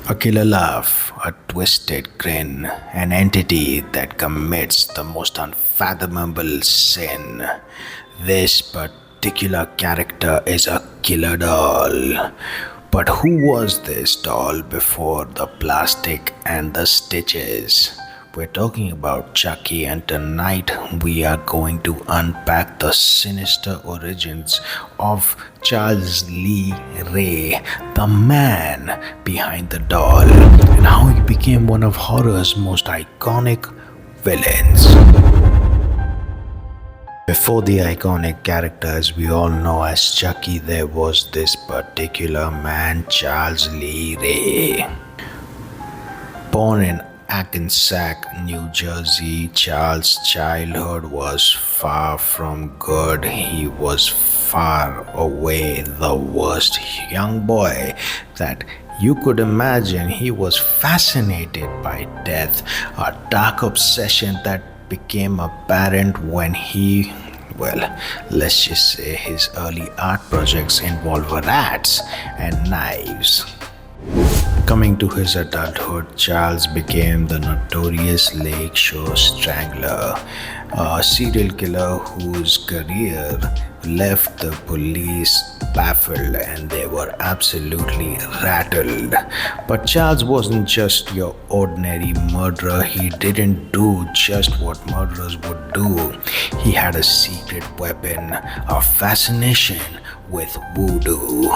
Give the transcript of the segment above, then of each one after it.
A killer laugh, a twisted grin, an entity that commits the most unfathomable sin. This particular character is a killer doll. But who was this doll before the plastic and the stitches? We're talking about Chucky, and tonight we are going to unpack the sinister origins of Charles Lee Ray, the man behind the doll, and how he became one of horror's most iconic villains. Before the iconic characters we all know as Chucky, there was this particular man, Charles Lee Ray. Born in Hackensack, New Jersey, Charles' childhood was far from good. He was far away the worst young boy that you could imagine. He was fascinated by death, a dark obsession that became apparent when let's just say his early art projects involved rats and knives. Coming to his adulthood, Charles became the notorious Lake Shore Strangler, a serial killer whose career left the police baffled and they were absolutely rattled. But Charles wasn't just your ordinary murderer. He didn't do just what murderers would do. He had a secret weapon, a fascination with voodoo.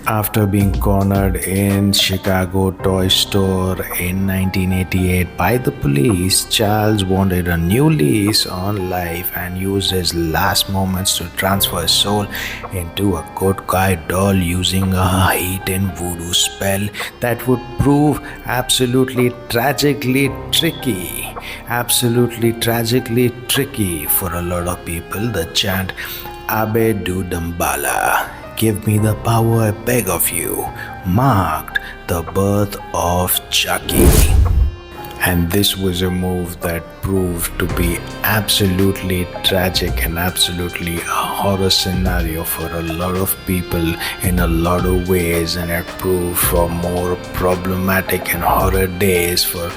After being cornered in Chicago toy store in 1988 by the police, Charles wanted a new lease on life and used his last moments to transfer his soul into a good guy doll using a hidden voodoo spell that would prove absolutely tragically tricky. Absolutely tragically tricky for a lot of people. The chant Abe Du Dambala, give me the power I beg of you, marked the birth of Chucky. And this was a move that proved to be absolutely tragic and absolutely a horror scenario for a lot of people in a lot of ways, and it proved for more problematic and horror days for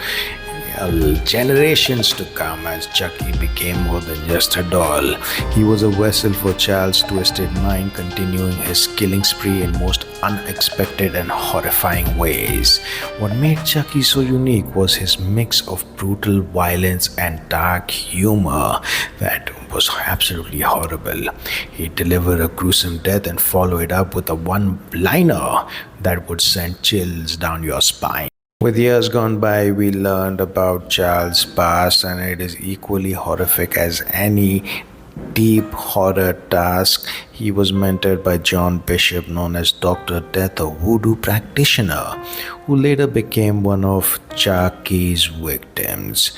generations to come, as Chucky became more than just a doll. He was a vessel for Charles' twisted mind, continuing his killing spree in most unexpected and horrifying ways. What made Chucky so unique was his mix of brutal violence and dark humor that was absolutely horrible. He delivered a gruesome death and followed it up with a one-liner that would send chills down your spine. With years gone by, we learned about Charles' past, and it is equally horrific as any deep horror task. He was mentored by John Bishop, known as Dr. Death, a voodoo practitioner, who later became one of Chucky's victims.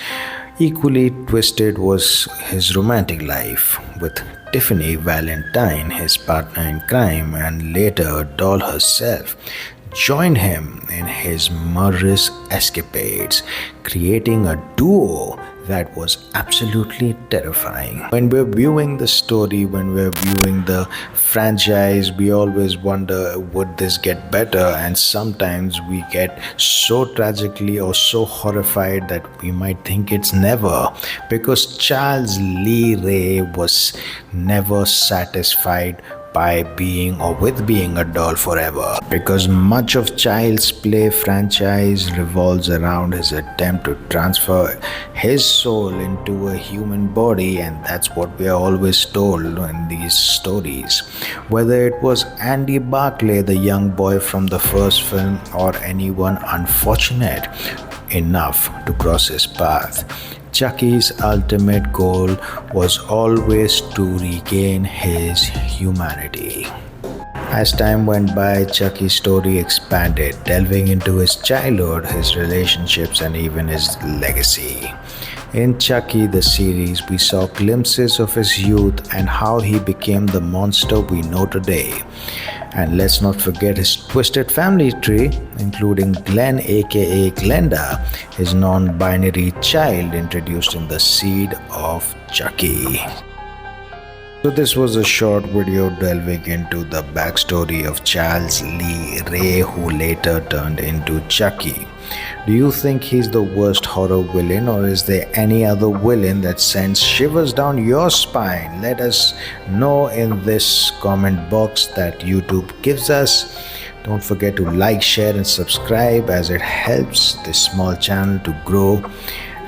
Equally twisted was his romantic life, with Tiffany Valentine, his partner in crime, and later doll herself, joined him in his murderous escapades, creating a duo that was absolutely terrifying. When we're viewing the story, when we're viewing the franchise, we always wonder, would this get better? And sometimes we get so tragically or so horrified that we might think it's never, because Charles Lee Ray was never satisfied by being or with being a doll forever, because much of Child's Play franchise revolves around his attempt to transfer his soul into a human body, and that's what we are always told in these stories. Whether it was Andy Barclay, the young boy from the first film, or anyone unfortunate enough to cross his path, Chucky's ultimate goal was always to regain his humanity. As time went by, Chucky's story expanded, delving into his childhood, his relationships, and even his legacy. In Chucky the series, we saw glimpses of his youth and how he became the monster we know today. And let's not forget his twisted family tree, including Glenn aka Glenda, his non-binary child introduced in The Seed of Chucky. So, this was a short video delving into the backstory of Charles Lee Ray, who later turned into Chucky. Do you think he's the worst horror villain, or is there any other villain that sends shivers down your spine? Let us know in this comment box that YouTube gives us. Don't forget to like, share, and subscribe as it helps this small channel to grow.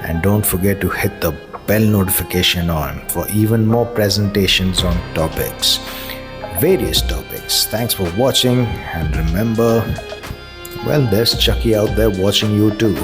And don't forget to hit the bell notification on for even more presentations on various topics. Thanks for watching, and remember, well, there's Chucky out there watching you too.